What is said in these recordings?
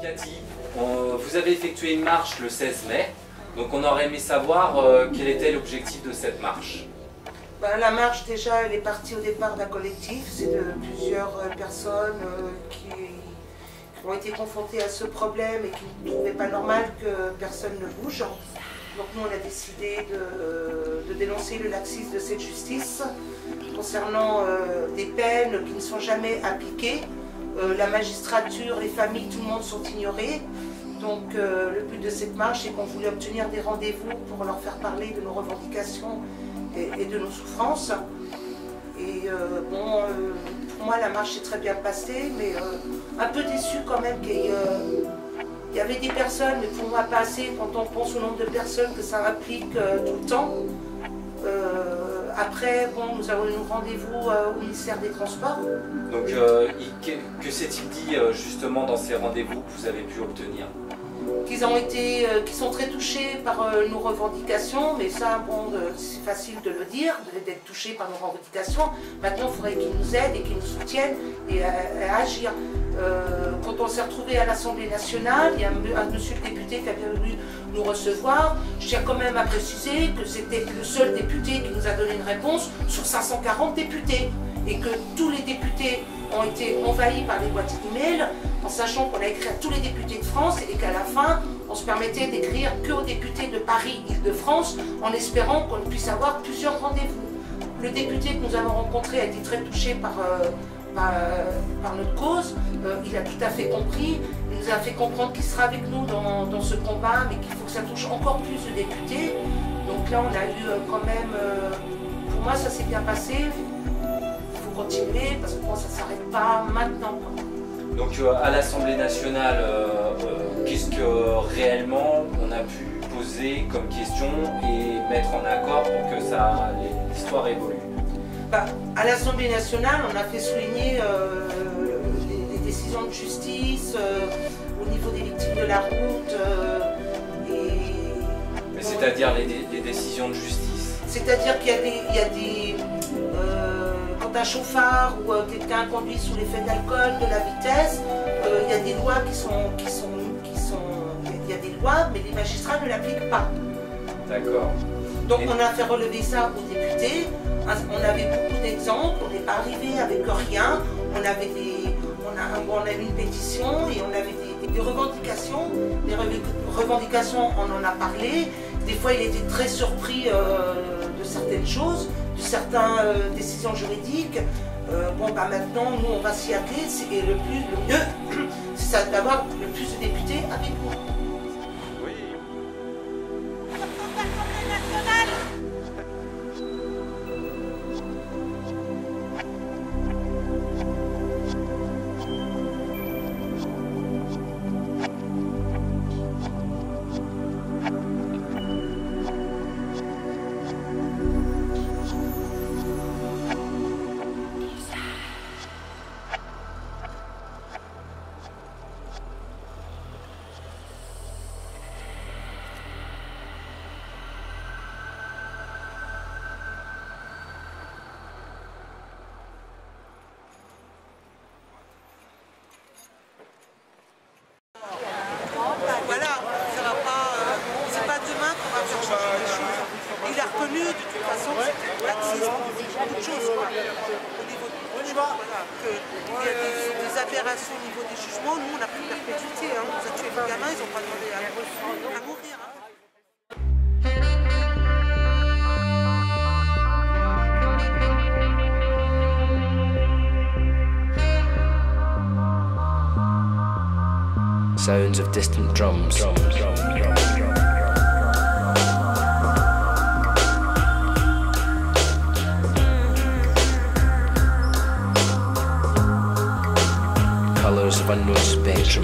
Cathy, vous avez effectué une marche le 16 mai, donc on aurait aimé savoir quel était l'objectif de cette marche. Ben, la marche, déjà, elle est partie au départ d'un collectif. C'est de plusieurs personnes qui ont été confrontées à ce problème et qui ne trouvaient pas normal que personne ne bouge. Donc nous, on a décidé de dénoncer le laxisme de cette justice concernant des peines qui ne sont jamais appliquées. La magistrature, les familles, tout le monde sont ignorés. Donc le but de cette marche, c'est qu'on voulait obtenir des rendez-vous pour leur faire parler de nos revendications et de nos souffrances. Et pour moi, la marche s'est très bien passée, mais un peu déçue quand même qu'il y avait des personnes, mais pour moi pas assez quand on pense au nombre de personnes que ça implique tout le temps. Après, bon, nous avons eu rendez-vous au ministère des Transports. Donc, que s'est-il dit justement dans ces rendez-vous que vous avez pu obtenir? Qu'ils sont très touchés par nos revendications, mais ça, bon, c'est facile de le dire, d'être touchés par nos revendications. Maintenant, il faudrait qu'ils nous aident et qu'ils nous soutiennent et à agir. Quand on s'est retrouvé à l'Assemblée nationale, il y a un monsieur le député qui a bien voulu nous recevoir. Je tiens quand même à préciser que c'était le seul député qui nous a donné une réponse sur 540 députés et que tous les députés ont été envahis par les boîtes email, en sachant qu'on a écrit à tous les députés de France et qu'à la fin, on se permettait d'écrire qu'aux députés de Paris, Île-de-France, en espérant qu'on puisse avoir plusieurs rendez-vous. Le député que nous avons rencontré a été très touché par notre cause. Il a tout à fait compris. Il nous a fait comprendre qu'il sera avec nous dans ce combat, mais qu'il faut que ça touche encore plus de députés. Donc là, on a eu quand même... pour moi, ça s'est bien passé. Il faut continuer, parce que bon, ça ne s'arrête pas maintenant. Donc à l'Assemblée nationale, qu'est-ce que réellement on a pu poser comme question et mettre en accord pour que l'histoire évolue? À l'Assemblée nationale, on a fait souligner les décisions de justice au niveau des victimes de la route. Mais c'est-à-dire les décisions de justice? C'est-à-dire qu'il y a des quand un chauffard ou quelqu'un conduit sous l'effet de l'alcool, de la vitesse, il y a des lois il y a des lois, mais les magistrats ne l'appliquent pas. D'accord. Donc on a fait relever ça aux députés. On avait beaucoup d'exemples, on n'est pas arrivé avec rien. On a eu une pétition et on avait des revendications. Les revendications, on en a parlé. Des fois, il était très surpris de certaines choses, de certaines décisions juridiques. Maintenant, nous, on va s'y atteler. Et le mieux, c'est d'avoir le plus de députés avec nous. Il a reconnu de toute façon que c'était laxisme, beaucoup de choses. Au niveau qu'il y a des aberrations au niveau des jugements. Nous, on a pris perpétuité. On nous a tué les gamins, ils n'ont pas demandé à mourir. Sounds of distant drums. Colours of unknown spectrum.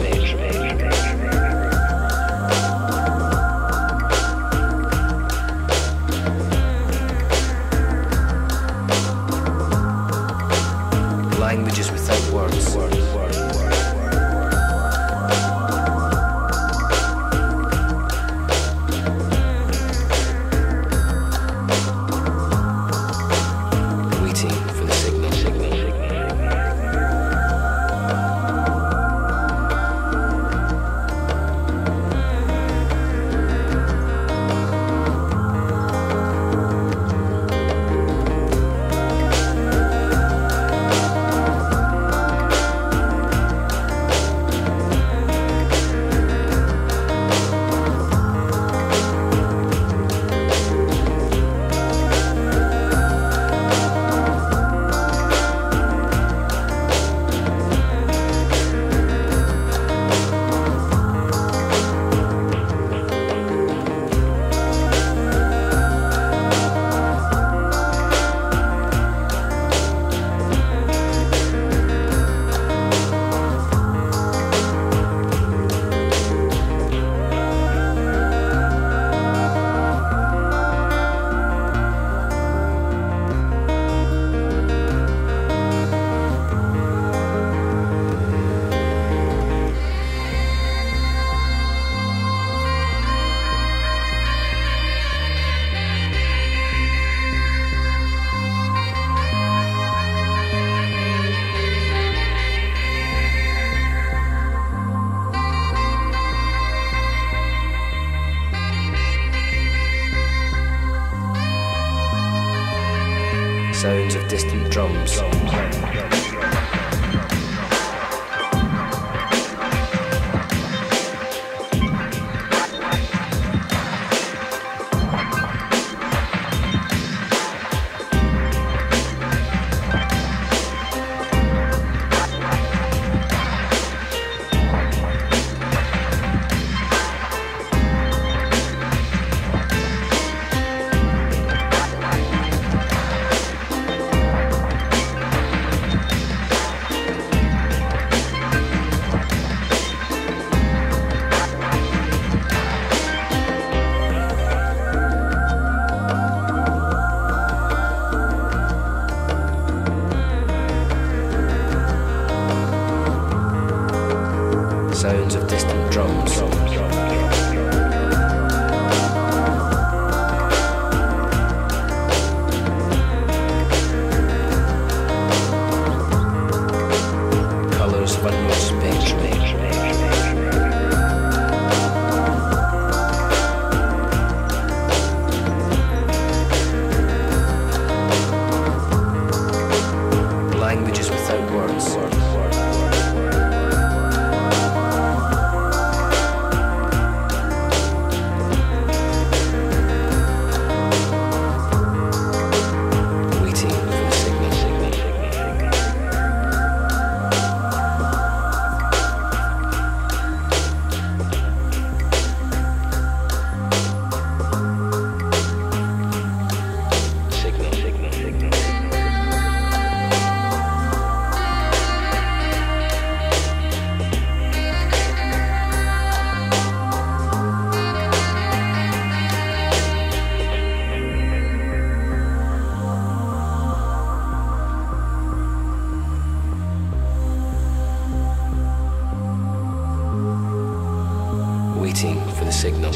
Languages without words. distant drums. Sounds of distant drums. Colours of unknown spectrum. Languages without words. Waiting for the signal.